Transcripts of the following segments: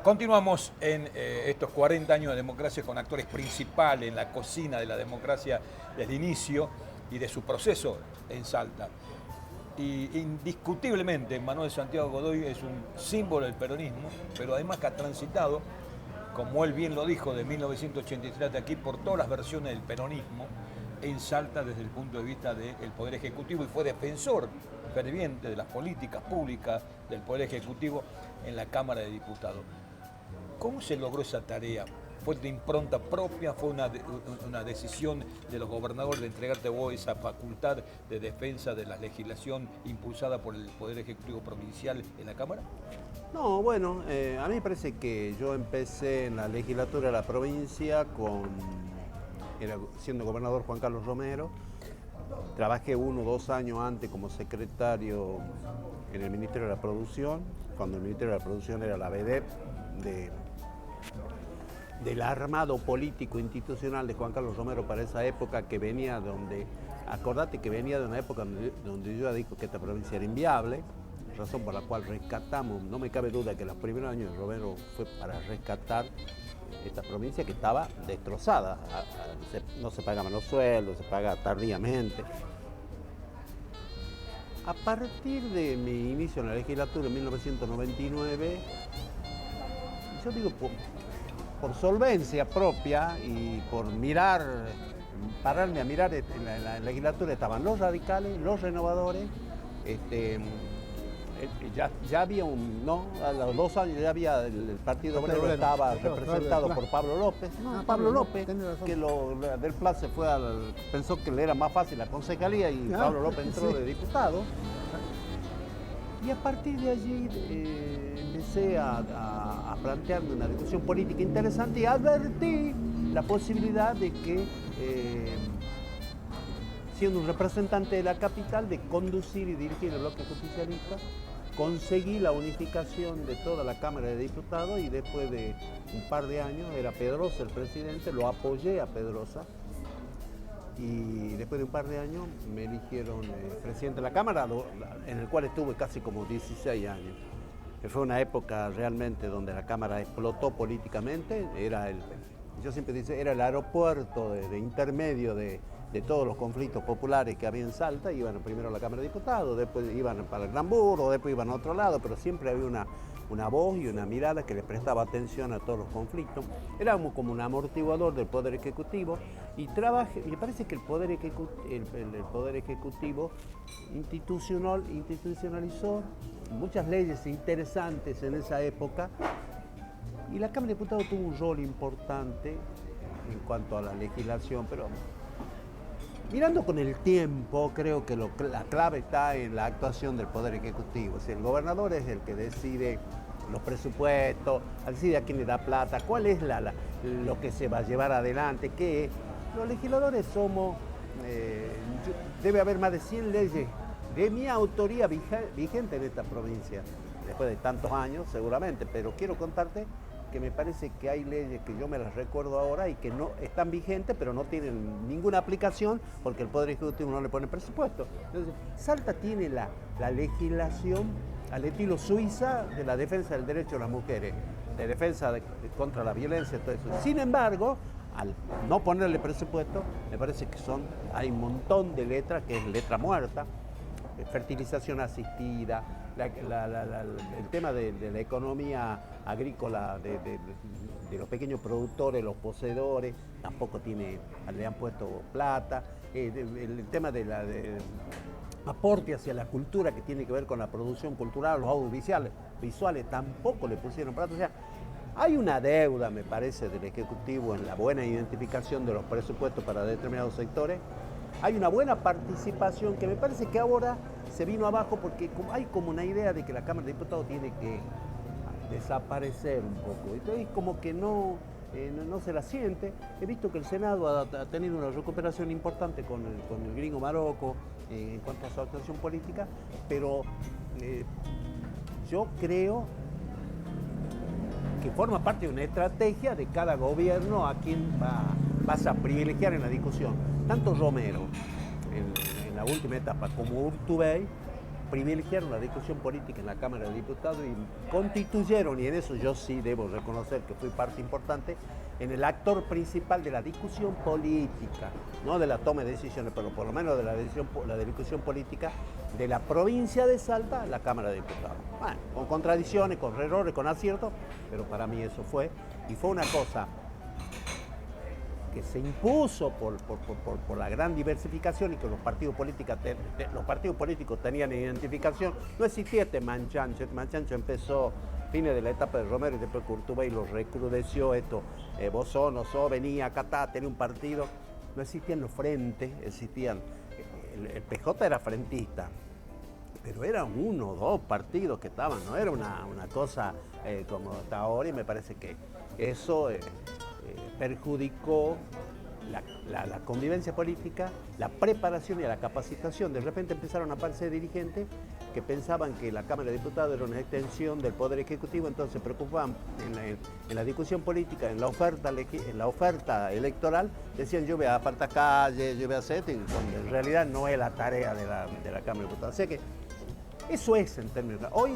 Continuamos en estos 40 años de democracia con actores principales en la cocina de la democracia desde el inicio y de su proceso en Salta. Y indiscutiblemente Manuel Santiago Godoy es un símbolo del peronismo, pero además que ha transitado, como él bien lo dijo, de 1983 hasta aquí, por todas las versiones del peronismo en Salta desde el punto de vista del Poder Ejecutivo, y fue defensor ferviente de las políticas públicas del Poder Ejecutivo en la Cámara de Diputados. ¿Cómo se logró esa tarea? ¿Fue de impronta propia? ¿Fue una decisión de los gobernadores de entregarte vos esa facultad de defensa de la legislación impulsada por el Poder Ejecutivo Provincial en la Cámara? No, bueno, a mí me parece que yo empecé en la legislatura de la provincia siendo gobernador Juan Carlos Romero. Trabajé 1 o 2 años antes como secretario en el Ministerio de la Producción, cuando el Ministerio de la Producción era la vedette del armado político institucional de Juan Carlos Romero para esa época, que venía acordate que venía de una época donde yo digo que esta provincia era inviable, razón por la cual rescatamos, no me cabe duda que los primeros años de Romero fue para rescatar esta provincia que estaba destrozada, no se pagaban los sueldos, se pagaba tardíamente. A partir de mi inicio en la legislatura en 1999, yo digo por solvencia propia y por pararme a mirar, en la legislatura estaban los radicales, los renovadores, ya había a los 2 años ya había el Partido Obrero estaba representado por Pablo López. Pablo López, que del plan se fue pensó que le era más fácil la concejalía y Pablo López entró de diputado. Y a partir de allí empecé a plantearme una discusión política interesante y advertí la posibilidad de que, siendo un representante de la capital, de conducir y dirigir el bloque justicialista. Conseguí la unificación de toda la Cámara de Diputados y después de un par de años, era Pedrosa el presidente, lo apoyé a Pedrosa. Y después de un par de años me eligieron presidente de la Cámara, en el cual estuve casi como 16 años. Que fue una época realmente donde la Cámara explotó políticamente, yo siempre digo, era el aeropuerto de intermedio de todos los conflictos populares que había en Salta. Iban primero a la Cámara de Diputados, después iban para el Gran Burgo, después iban a otro lado, pero siempre había una voz y una mirada que le prestaba atención a todos los conflictos. Éramos como un amortiguador del Poder Ejecutivo y me parece que el Poder Ejecutivo institucionalizó muchas leyes interesantes en esa época y la Cámara de Diputados tuvo un rol importante en cuanto a la legislación, pero mirando con el tiempo, creo que la clave está en la actuación del Poder Ejecutivo. O sea, el gobernador es el que decide los presupuestos, decide a quién le da plata, cuál es lo que se va a llevar adelante, qué es. Los legisladores debe haber más de 100 leyes de mi autoría vigente en esta provincia, después de tantos años seguramente, pero quiero contarte que me parece que hay leyes que yo me las recuerdo ahora y que no están vigentes, pero no tienen ninguna aplicación porque el Poder Ejecutivo no le pone presupuesto. Entonces, Salta tiene la legislación al estilo Suiza de la defensa del derecho de las mujeres, de defensa contra la violencia, todo eso. Sin embargo, al no ponerle presupuesto, me parece que hay un montón de letras que es letra muerta, fertilización asistida, el tema de la economía agrícola, de los pequeños productores, los poseedores, tampoco le han puesto plata, el tema de aporte hacia la cultura que tiene que ver con la producción cultural, los audiovisuales, tampoco le pusieron plata. O sea, hay una deuda, me parece, del Ejecutivo en la buena identificación de los presupuestos para determinados sectores. Hay una buena participación que me parece que ahora se vino abajo porque hay como una idea de que la Cámara de Diputados tiene que desaparecer un poco. Entonces como que no se la siente. He visto que el Senado ha tenido una recuperación importante con el gringo Marocco en cuanto a su actuación política, pero yo creo que forma parte de una estrategia de cada gobierno a quien vas a privilegiar en la discusión. Tanto Romero, en la última etapa, como Urtubey, privilegiaron la discusión política en la Cámara de Diputados y constituyeron, y en eso yo sí debo reconocer que fui parte importante, en el actor principal de la discusión política, no de la toma de decisiones, pero por lo menos de la discusión política de la provincia de Salta, la Cámara de Diputados. Bueno, con contradicciones, con errores, con aciertos, pero para mí eso fue, y fue una cosa que se impuso por la gran diversificación y que los partidos políticos tenían identificación. No existía este manchancho. Este manchancho empezó fines de la etapa de Romero y después Urtubey lo recrudeció esto. Vos sos, no sos, venía acá, tenía un partido. No existían los frentes, existían. El PJ era frentista, pero eran uno o dos partidos que estaban, no era una cosa como está ahora, y me parece que eso perjudicó la convivencia política, la preparación y la capacitación. De repente empezaron a aparecer dirigentes que pensaban que la Cámara de Diputados era una extensión del Poder Ejecutivo, entonces se preocupaban en la discusión política, en la oferta electoral, decían yo voy a apartar calles, yo voy a hacer esto, y cuando en realidad no es la tarea de la Cámara de Diputados. O sea que eso es en términos. Hoy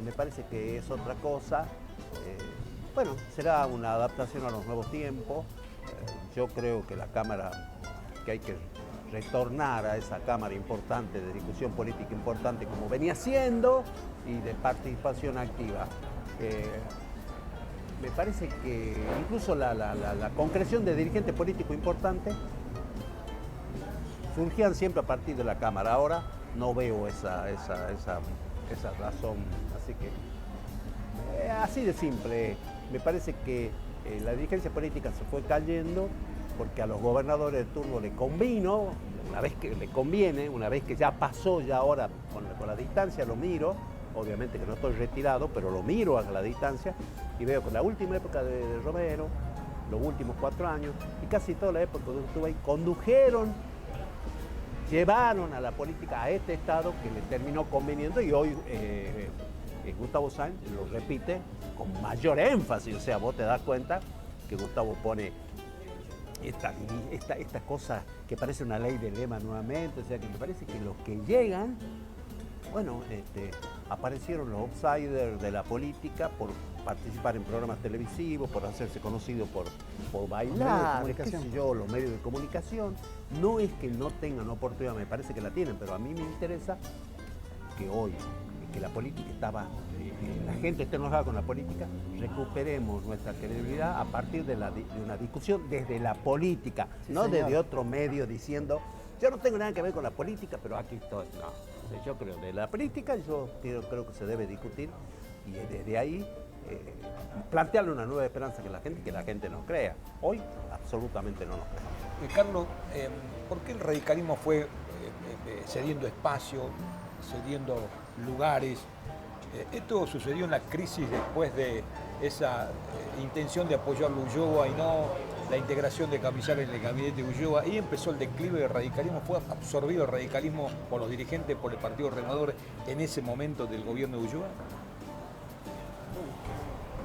me parece que es otra cosa. Bueno, será una adaptación a los nuevos tiempos. Yo creo que la Cámara, que hay que retornar a esa Cámara importante, de discusión política importante, como venía siendo, y de participación activa. Me parece que incluso la concreción de dirigentes políticos importantes surgían siempre a partir de la Cámara. Ahora no veo esa razón, así que así de simple. Me parece que la dirigencia política se fue cayendo porque a los gobernadores de turno le convino, una vez que le conviene, una vez que ya pasó, ya ahora con la distancia lo miro, obviamente que no estoy retirado, pero lo miro a la distancia y veo que la última época de Romero, los últimos 4 años y casi toda la época que estuve ahí, llevaron a la política a este estado que le terminó conveniendo, y hoy Gustavo Sáenz lo repite con mayor énfasis. O sea, vos te das cuenta que Gustavo pone esta cosa que parece una ley de lema nuevamente. O sea, que me parece que los que llegan, bueno, aparecieron los outsiders de la política por participar en programas televisivos, por hacerse conocidos por bailar, qué sé yo, los medios de comunicación. No es que no tengan oportunidad, me parece que la tienen, pero a mí me interesa que hoy, que la política la gente esté enojada con la política, recuperemos nuestra credibilidad a partir de una discusión desde la política, sí, no señor. Desde otro medio diciendo, yo no tengo nada que ver con la política, pero aquí estoy. No, yo creo de la política, yo creo que se debe discutir, y desde ahí plantearle una nueva esperanza que la gente nos crea. Hoy absolutamente no nos crea. Carlos, ¿por qué el radicalismo fue cediendo espacio, cediendo lugares? Esto sucedió en la crisis después de esa intención de apoyar a Ulloa y no la integración de Camisar en el gabinete de Ulloa. Ahí empezó el declive del radicalismo. ¿Fue absorbido el radicalismo por los dirigentes, por el Partido Renovador en ese momento del gobierno de Ulloa?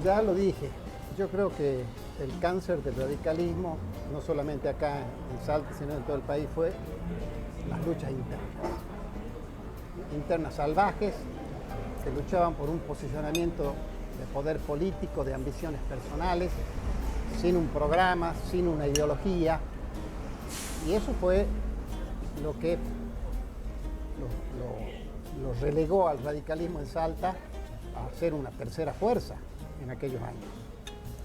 Ya lo dije, yo creo que el cáncer del radicalismo, no solamente acá en Salta, sino en todo el país, fue las luchas internas salvajes, que luchaban por un posicionamiento de poder político, de ambiciones personales, sin un programa, sin una ideología. Y eso fue lo que lo relegó al radicalismo en Salta a ser una tercera fuerza en aquellos años.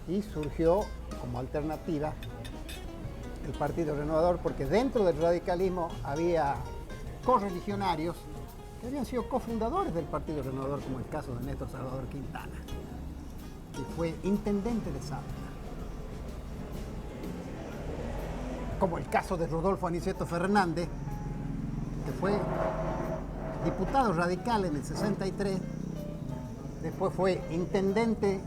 Y surgió como alternativa el Partido Renovador, porque dentro del radicalismo había correligionarios que habían sido cofundadores del Partido Renovador, como el caso de Néstor Salvador Quintana, que fue intendente de Salta, como el caso de Rodolfo Aniceto Fernández, que fue diputado radical en el 63, después fue intendente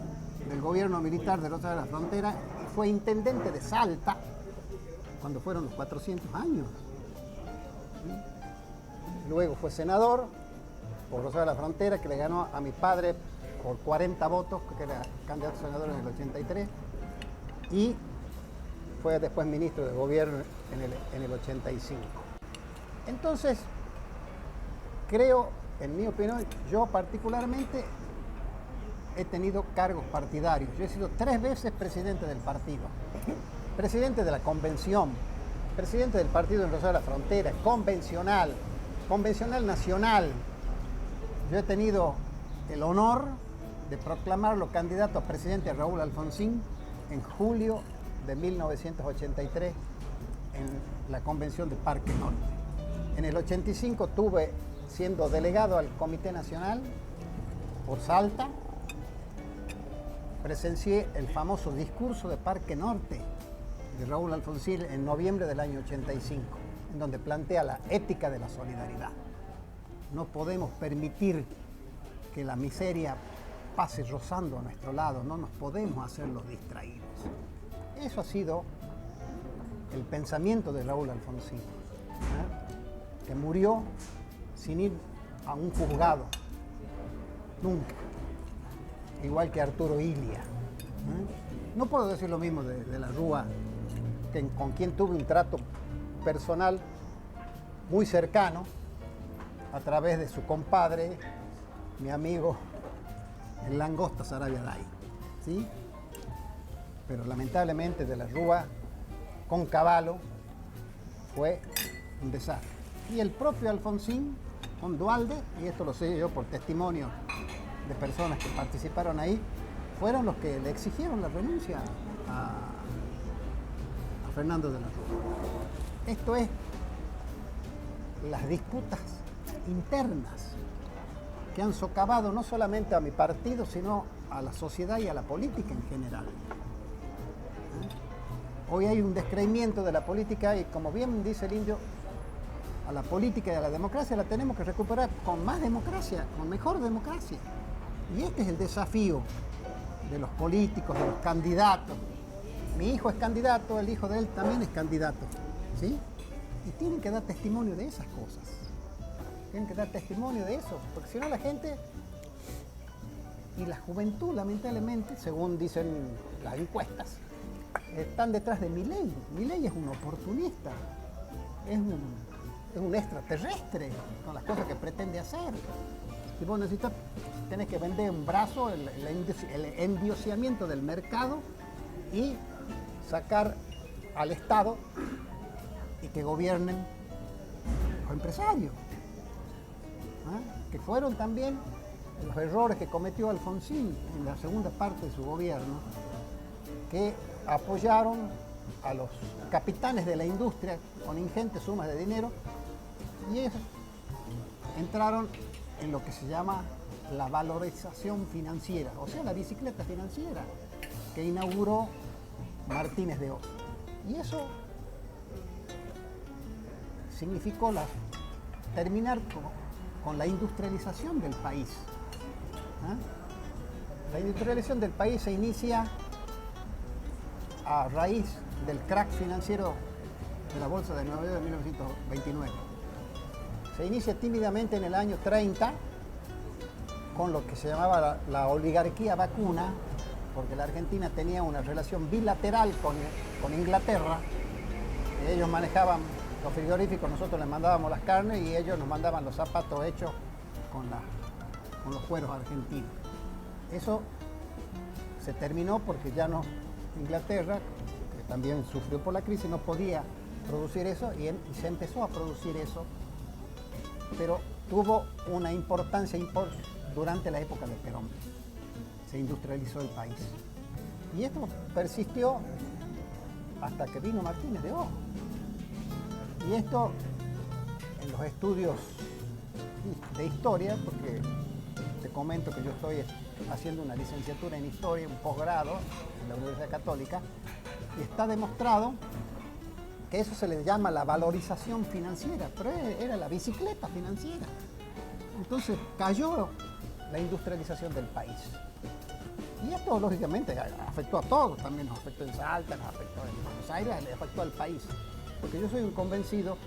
del gobierno militar de Rosario de la Frontera, y fue intendente de Salta cuando fueron los 400 años. Luego fue senador por Rosario de la Frontera, que le ganó a mi padre por 40 votos, que era candidato a senador en el 83, y fue después ministro de gobierno en el 85. Entonces, creo en mi opinión, yo particularmente he tenido cargos partidarios. Yo he sido 3 veces presidente del partido, presidente de la convención, presidente del partido en Rosario de la Frontera, convencional nacional. Yo he tenido el honor de proclamarlo candidato a presidente a Raúl Alfonsín en julio de 1983 en la convención de Parque Norte. En el 85 estuve siendo delegado al Comité Nacional por Salta. Presencié el famoso discurso de Parque Norte de Raúl Alfonsín en noviembre del año 85, en donde plantea la ética de la solidaridad. No podemos permitir que la miseria pase rozando a nuestro lado, no nos podemos hacer los distraídos. Eso ha sido el pensamiento de Raúl Alfonsín, que murió sin ir a un juzgado, nunca, igual que Arturo Illia. No puedo decir lo mismo de la Rúa, con quien tuve un trato personal muy cercano a través de su compadre, mi amigo, el Langosta Saravia Day, ¿sí? Pero lamentablemente de la Rúa con Cavallo fue un desastre. Y el propio Alfonsín con Duhalde, y esto lo sé yo por testimonio de personas que participaron ahí, fueron los que le exigieron la renuncia a Fernando de la Rúa. Esto es las disputas internas que han socavado no solamente a mi partido, sino a la sociedad y a la política en general. Hoy hay un descreimiento de la política y, como bien dice el indio, a la política y a la democracia la tenemos que recuperar con más democracia, con mejor democracia. Y este es el desafío de los políticos, de los candidatos. Mi hijo es candidato, el hijo de él también es candidato, ¿sí? Y tienen que dar testimonio de esas cosas. Tienen que dar testimonio de eso, porque si no la gente y la juventud, lamentablemente, según dicen las encuestas, están detrás de Milei. Milei es un oportunista, es un extraterrestre con las cosas que pretende hacer. Si vos necesitas, tenés que vender un brazo, el endiosamiento del mercado y sacar al Estado y que gobiernen los empresarios. Que fueron también los errores que cometió Alfonsín en la segunda parte de su gobierno, que apoyaron a los capitanes de la industria con ingentes sumas de dinero y ellos entraron en lo que se llama la valorización financiera, o sea, la bicicleta financiera que inauguró Martínez de Oz. Y eso significó terminar con la industrialización del país. La industrialización del país se inicia a raíz del crack financiero de la Bolsa de Nueva York de 1929. Se inicia tímidamente en el año 30 con lo que se llamaba la oligarquía vacuna, porque la Argentina tenía una relación bilateral con Inglaterra. Ellos manejaban los frigoríficos, nosotros les mandábamos las carnes y ellos nos mandaban los zapatos hechos con los cueros argentinos. Eso se terminó porque ya no, Inglaterra, que también sufrió por la crisis, no podía producir eso y se empezó a producir eso, pero tuvo una importancia durante la época de Perón. Se industrializó el país. Y esto persistió hasta que vino Martínez de Oz. Y esto, en los estudios de historia, porque te comento que yo estoy haciendo una licenciatura en historia, un posgrado en la Universidad Católica, y está demostrado que eso se le llama la valorización financiera, pero era la bicicleta financiera. Entonces cayó la industrialización del país. Y esto, lógicamente, afectó a todos, también nos afectó en Salta, nos afectó en Buenos Aires, le afectó al país. Porque yo soy un convencido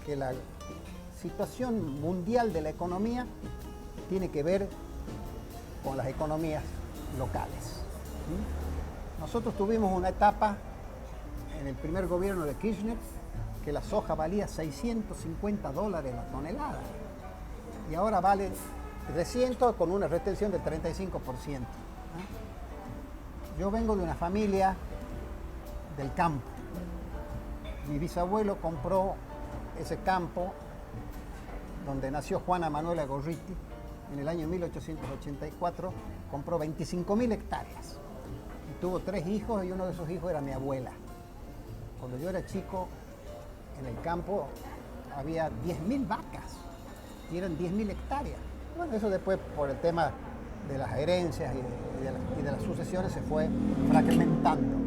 que la situación mundial de la economía tiene que ver con las economías locales. Nosotros tuvimos una etapa en el primer gobierno de Kirchner que la soja valía $650 la tonelada y ahora vale 300 con una retención del 35%. Yo vengo de una familia del campo. Mi bisabuelo compró ese campo donde nació Juana Manuela Gorriti en el año 1884, compró 25.000 hectáreas y tuvo 3 hijos y uno de esos hijos era mi abuela. Cuando yo era chico, en el campo había 10.000 vacas y eran 10.000 hectáreas. Bueno, eso después por el tema de las herencias y de las sucesiones se fue fragmentando.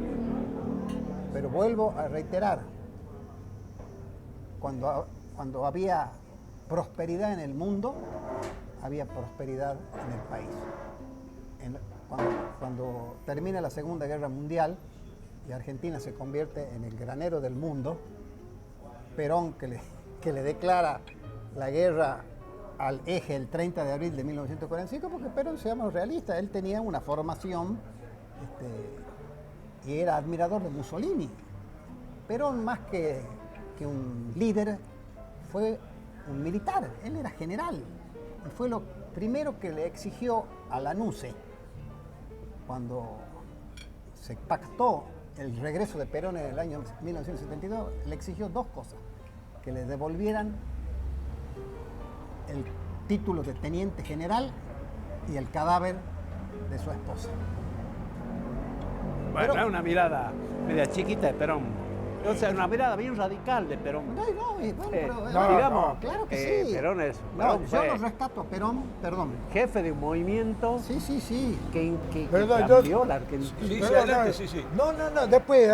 Pero vuelvo a reiterar, cuando había prosperidad en el mundo, había prosperidad en el país. Cuando termina la Segunda Guerra Mundial y Argentina se convierte en el granero del mundo, Perón, que le declara la guerra al eje el 30 de abril de 1945, porque Perón, seamos realistas, él tenía una formación y era admirador de Mussolini. Perón, más que un líder, fue un militar, él era general. Y fue lo primero que le exigió a Lanusse, cuando se pactó el regreso de Perón en el año 1972, le exigió 2 cosas: que le devolvieran el título de teniente general y el cadáver de su esposa. Bueno, es una mirada media chiquita de Perón. O sea, una mirada bien radical de Perón. Digamos, claro que sí. Perón es... No, yo lo rescato a Perón, perdón. Jefe de un movimiento Sí. que Perdón, cambió la Argentina. Sí, adelante, sí. No, después,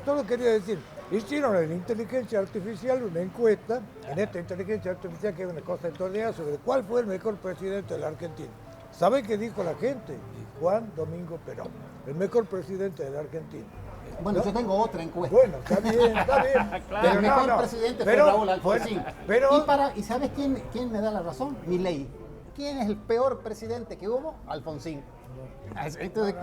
solo quería decir, hicieron en inteligencia artificial una encuesta, en esta inteligencia artificial que es una cosa entornada, sobre cuál fue el mejor presidente de la Argentina. ¿Saben qué dijo la gente? Juan Domingo Perón, el mejor presidente de la Argentina. Bueno, ¿no? yo tengo otra encuesta. Bueno, está bien. Claro, el mejor presidente fue Raúl Alfonsín. Pero, ¿Y sabes quién me da la razón? Milei. ¿Quién es el peor presidente que hubo? Alfonsín. Entonces,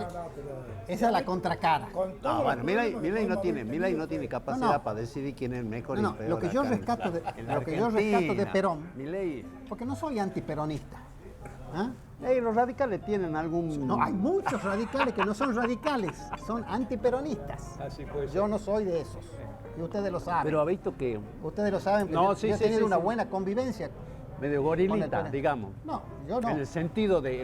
esa es la contracara. No, bueno, Milei no tiene capacidad para decidir quién es el mejor y el peor. Lo que yo rescato de Perón, Milei. porque no soy antiperonista. ¿Ah? Los radicales tienen algún... No, hay muchos radicales que no son radicales, son antiperonistas. Así puede ser. Yo no soy de esos, y ustedes lo saben. Pero ha visto que... Ustedes lo saben, No, yo he tenido una sí. buena convivencia. medio gorilita, digamos. No, yo no. En el sentido de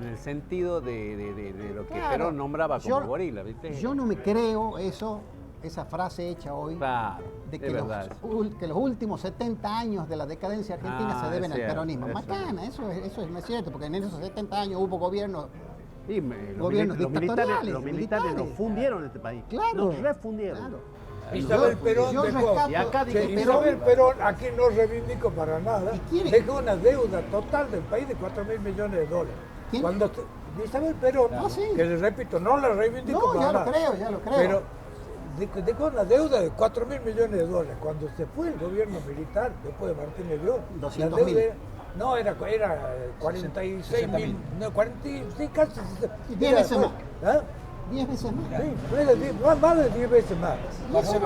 lo que Claro, Perón nombraba como yo- gorila, ¿viste? Yo no me creo esa frase hecha hoy, Claro, de es que verdad. que los últimos 70 años de la decadencia argentina se deben es al cierto, peronismo. eso. Macana, eso no es cierto, porque en esos 70 años hubo gobiernos. Sí, Gobiernos los dictatoriales, militares nos militares. fundieron este país. Claro. Nos refundieron. Claro. Isabel Perón yo dejó, rescato Y acá que dice que Perón- Isabel Perón aquí no reivindico para nada, ¿Y quién es? dejó una deuda total del país de 4.000 millones de dólares. ¿Quién? Cuando Isabel Perón, Ah, sí. que les repito, no la reivindico No, para ya lo nada. creo, ya lo creo. Pero dejó una deuda de 4.000 millones de dólares. Cuando se fue el gobierno militar, después de Martínez Llull, 200.000. no, era 46 mil, no, 46, casi. Y 10 veces más. ¿Ah? 10 veces más. Sí, más de 10 veces más. Y esa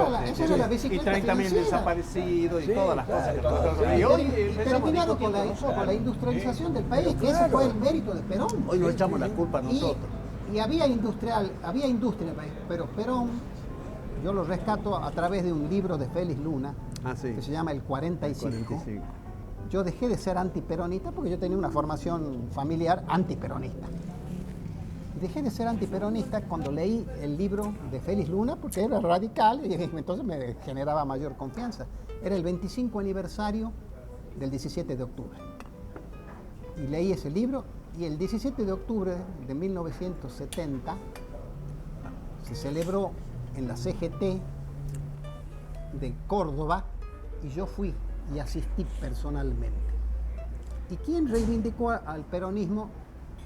era la Y bicicleta 30.000 financiera. desaparecidos y Sí, todas las claro, cosas que claro. pasaron. Sí, Y hoy Y empezamos terminado con discutiendo. la industrialización del país, que ese Claro. fue el mérito de Perón. Hoy nos echamos la culpa a Y- nosotros. Y había industria en el país, pero Perón, yo lo rescato a través de un libro de Félix Luna, Ah, sí. que se llama El 45. Yo dejé de ser antiperonista porque yo tenía una formación familiar antiperonista. Dejé de ser antiperonista cuando leí el libro de Félix Luna porque era radical y entonces me generaba mayor confianza. Era el 25 aniversario del 17 de octubre. Y leí ese libro y el 17 de octubre de 1970 se celebró en la CGT de Córdoba y yo fui y asistí personalmente. ¿Y quién reivindicó al peronismo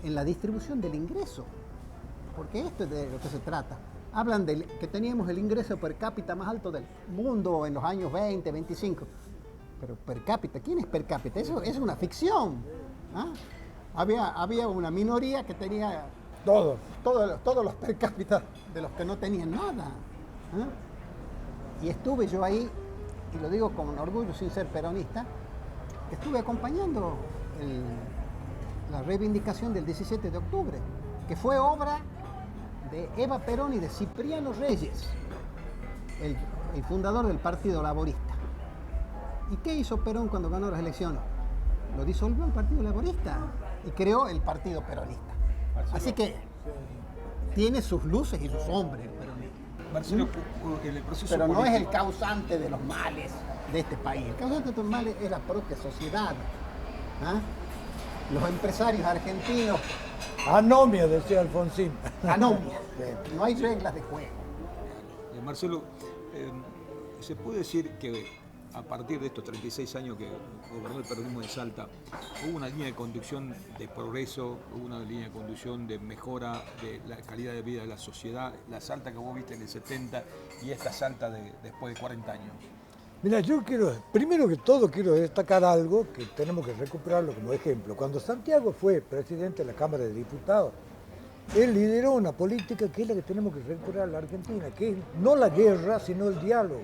en la distribución del ingreso? Porque esto es de lo que se trata. Hablan de que teníamos el ingreso per cápita más alto del mundo en los años 20, 25. Pero per cápita, ¿quién es per cápita? Eso es una ficción. ¿Ah? Había una minoría que tenía Todo. todos los per cápita de los que no tenían nada. ¿Ah? Y estuve yo ahí y lo digo con orgullo sin ser peronista, estuve acompañando la reivindicación del 17 de octubre, que fue obra de Eva Perón y de Cipriano Reyes, el fundador del Partido Laborista. ¿Y qué hizo Perón cuando ganó las elecciones? Lo disolvió el Partido Laborista y creó el Partido Peronista. Así que tiene sus luces y sus sombras el peronismo. Marcelo, en el proceso Pero no es político- el causante de los males de este país. El causante de estos males es la propia sociedad. ¿Ah? Los empresarios argentinos, Anomia, decía Alfonsín. anomia. No hay reglas de juego. Marcelo, ¿se puede decir que a partir de estos 36 años que gobernó el peronismo de Salta, hubo una línea de conducción de progreso, hubo una línea de conducción de mejora de la calidad de vida de la sociedad, la Salta que vos viste en el 70 y esta Salta después de 40 años? Mira, yo primero que todo quiero destacar algo que tenemos que recuperarlo como ejemplo. Cuando Santiago fue presidente de la Cámara de Diputados, él lideró una política que es la que tenemos que recuperar en la Argentina, que es no la guerra, sino el diálogo.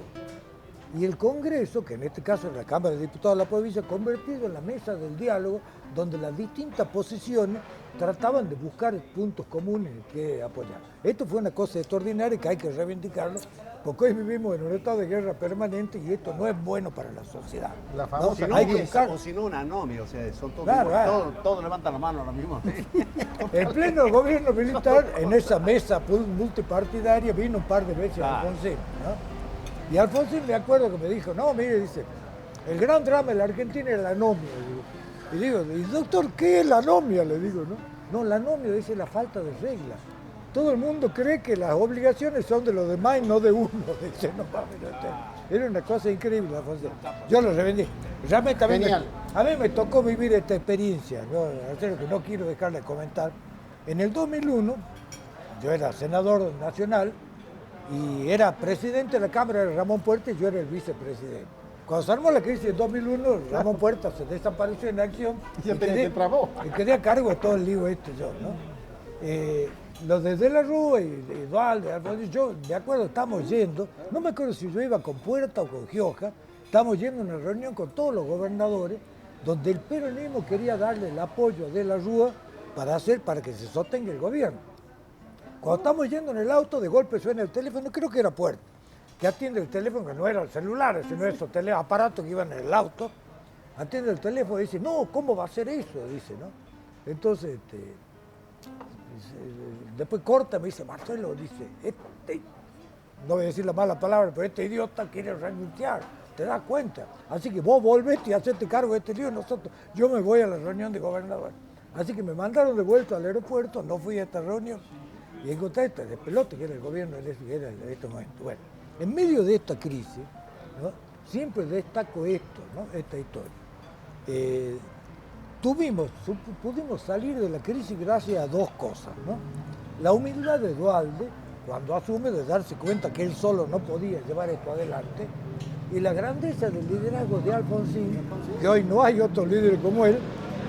Y el Congreso, que en este caso es la Cámara de Diputados de la provincia, convertido en la mesa del diálogo, donde las distintas posiciones trataban de buscar puntos comunes que apoyar. Esto fue una cosa extraordinaria que hay que reivindicarlo, porque hoy vivimos en un estado de guerra permanente y esto no es bueno para la sociedad. La famosa hay que buscar. O si no, una anomia, o sea, son todos, Claro, todos levantan la mano ahora mismo. En pleno gobierno militar, en esa mesa multipartidaria, vino un par de veces Alfonsín, ¿no? Y Alfonsín me acuerdo que me dijo, no, mire, dice, el gran drama de la Argentina es la anomia. Y digo, ¿y doctor, qué es la anomia? Le digo, ¿no? No, la anomia dice la falta de reglas. Todo el mundo cree que las obligaciones son de los demás y no de uno. Dice, no, era una cosa increíble, Alfonsín. Yo lo revendí. Realmente a mí me tocó vivir esta experiencia, ¿no? Hacer lo que no quiero dejar de comentar. En el 2001, yo era senador nacional, y era presidente de la Cámara de Ramón Puerta y yo era el vicepresidente. Cuando se armó la crisis de 2001, Ramón Puerta se desapareció en acción y quedé a cargo de todo el lío yo, ¿no? Los de la Rúa y Dualde, Alfonsín, yo me acuerdo, estamos yendo, no me acuerdo si yo iba con Puerta o con Gioja, estamos yendo a una reunión con todos los gobernadores, donde el peronismo quería darle el apoyo a De la Rúa para que se sostenga el gobierno. Cuando estamos yendo en el auto, de golpe suena el teléfono, creo que era Puerta, que atiende el teléfono, que no era el celular, sino esos aparatos que iban en el auto, atiende el teléfono y dice, no, ¿cómo va a ser eso? Dice, ¿no? Entonces, después corta, me dice, Marcelo, dice, no voy a decir la mala palabra, pero este idiota quiere renunciar, ¿te das cuenta? Así que vos volvete y hacete cargo de este lío, yo me voy a la reunión de gobernadores. Así que me mandaron de vuelta al aeropuerto, no fui a esta reunión, y encontré esta de pelote que era el gobierno en este momento. Bueno, en medio de esta crisis, ¿no? Siempre destaco esto, ¿no? Esta historia. Pudimos salir de la crisis gracias a dos cosas, ¿no? La humildad de Dualde, cuando asume de darse cuenta que él solo no podía llevar esto adelante, y la grandeza del liderazgo de Alfonsín, que hoy no hay otro líder como él,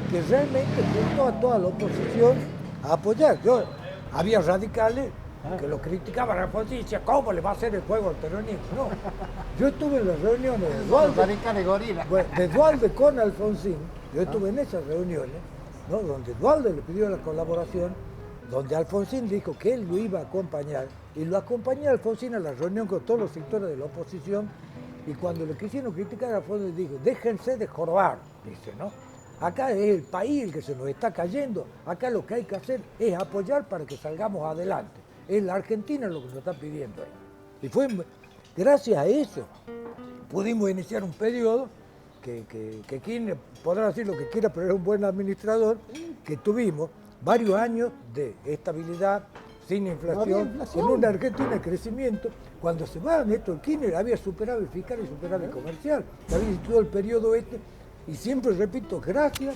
que realmente juntó a toda la oposición a apoyar. Había radicales que lo criticaban a Alfonsín y decían, ¿cómo le va a hacer el juego al peronismo? No. Yo estuve en las reuniones de Dualde con Alfonsín, yo estuve en esas reuniones, ¿no? Donde Dualde le pidió la colaboración, donde Alfonsín dijo que él lo iba a acompañar, y lo acompañó a Alfonsín a la reunión con todos los sectores de la oposición, y cuando le quisieron criticar a Alfonsín dijo, déjense de jorobar, dice, ¿no? Acá es el país el que se nos está cayendo, acá lo que hay que hacer es apoyar para que salgamos adelante. Es la Argentina lo que nos está pidiendo ahí. Y fue gracias a eso pudimos iniciar un periodo que quien podrá decir lo que quiera, pero es un buen administrador, que tuvimos varios años de estabilidad, sin inflación, con una Argentina en crecimiento. Cuando se va Néstor Kirchner había superávit fiscal y superávit comercial, había todo el periodo y siempre repito, gracias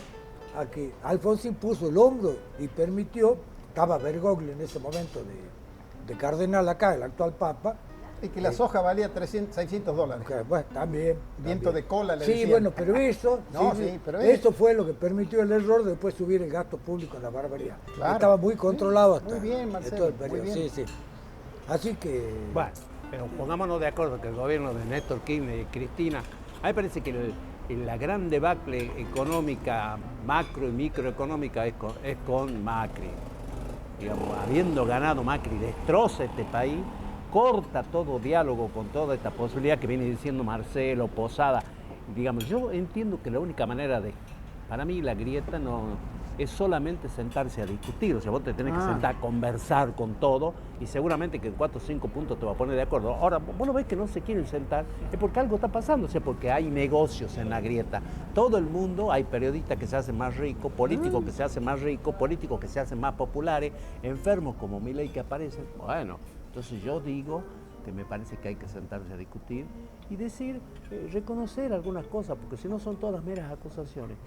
a que Alfonsín puso el hombro y permitió, estaba Bergoglio en ese momento de cardenal acá, el actual papa. Y que la soja valía $600. Okay, bueno, también. Viento de cola, le decían. Sí, bueno, pero eso, eso fue lo que permitió el error de después subir el gasto público en la barbaridad. Claro. Estaba muy controlado hasta muy bien, Marcelo, todo el periodo. Muy bien. Sí. Así que... Bueno, pero pongámonos de acuerdo que el gobierno de Néstor Kirchner y Cristina, a mí me parece que la gran debacle económica, macro y microeconómica es con Macri. Digamos, habiendo ganado Macri, destroza este país, corta todo diálogo con toda esta posibilidad que viene diciendo Marcelo, Posada. Digamos, yo entiendo que la única manera para mí la grieta no es solamente sentarse a discutir, o sea, vos te tenés que sentar a conversar con todo y seguramente que en 4 o 5 puntos te va a poner de acuerdo. Ahora, vos lo ves que no se quieren sentar, es porque algo está pasando, o sea, porque hay negocios en la grieta. Todo el mundo, hay periodistas que se hacen más ricos, políticos que se hacen más ricos, políticos que se hacen más populares, enfermos como Milei que aparecen. Bueno, entonces yo digo que me parece que hay que sentarse a discutir y decir, reconocer algunas cosas, porque si no son todas meras acusaciones.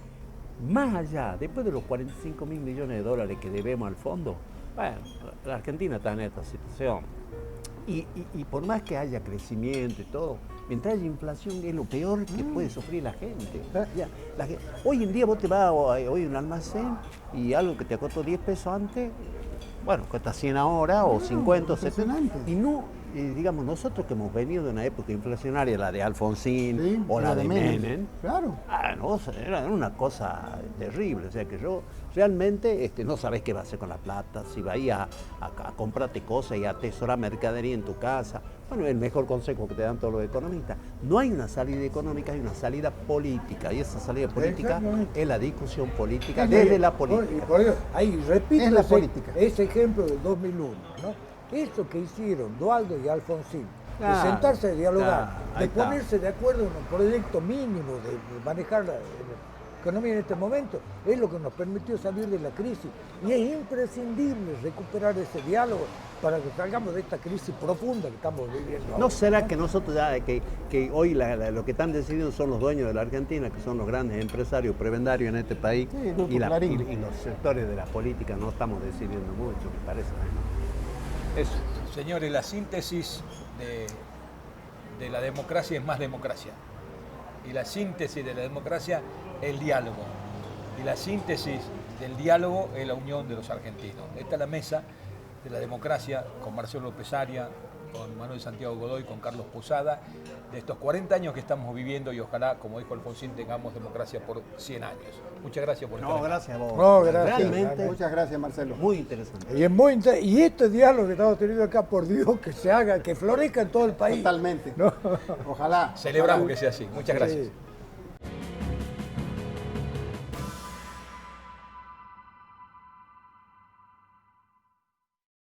Más allá, después de los 45.000 millones de dólares que debemos al fondo, bueno, la Argentina está en esta situación. Y por más que haya crecimiento y todo, mientras haya inflación es lo peor que puede sufrir la gente. Hoy en día vos te vas hoy a un almacén y algo que te costó 10 pesos antes, bueno, cuesta 100 ahora o 50 o 70. Y no, digamos, nosotros que hemos venido de una época inflacionaria, la de Alfonsín, sí, o la de Menem, claro. No, era una cosa terrible, o sea que yo realmente no sabés qué va a hacer con la plata, si va a ir a comprarte cosas y a atesorar mercadería en tu casa. Bueno, el mejor consejo que te dan todos los economistas. No hay una salida económica, hay una salida política, y esa salida política es la discusión política desde la política. Y por eso, ahí repito es la política. Ese ejemplo del 2001, ¿no? Esto que hicieron Dualde y Alfonsín, de sentarse a dialogar, de ponerse de acuerdo en un proyecto mínimo de manejar la economía en este momento, es lo que nos permitió salir de la crisis. Y es imprescindible recuperar ese diálogo para que salgamos de esta crisis profunda que estamos viviendo ahora. ¿No será que nosotros ya, que hoy lo que están decidiendo son los dueños de la Argentina, que son los grandes empresarios prebendarios en este país, sí, y los sectores de la política no estamos decidiendo mucho, me parece? Eso. Señores, la síntesis de la democracia es más democracia. Y la síntesis de la democracia es el diálogo. Y la síntesis del diálogo es la unión de los argentinos. Esta es la mesa de la democracia con Marcelo López Aria, con Manuel Santiago Godoy, con Carlos Posada, de estos 40 años que estamos viviendo y ojalá, como dijo Alfonsín, tengamos democracia por 100 años. Muchas gracias por estar aquí. Gracias a vos. No, gracias. Realmente, muchas gracias, Marcelo. Muy interesante. Y es muy y este diálogo que estamos teniendo acá, por Dios, que se haga, que florezca en todo el país. Totalmente. ¿No? Ojalá. Celebramos que sea así. Muchas gracias. Sí.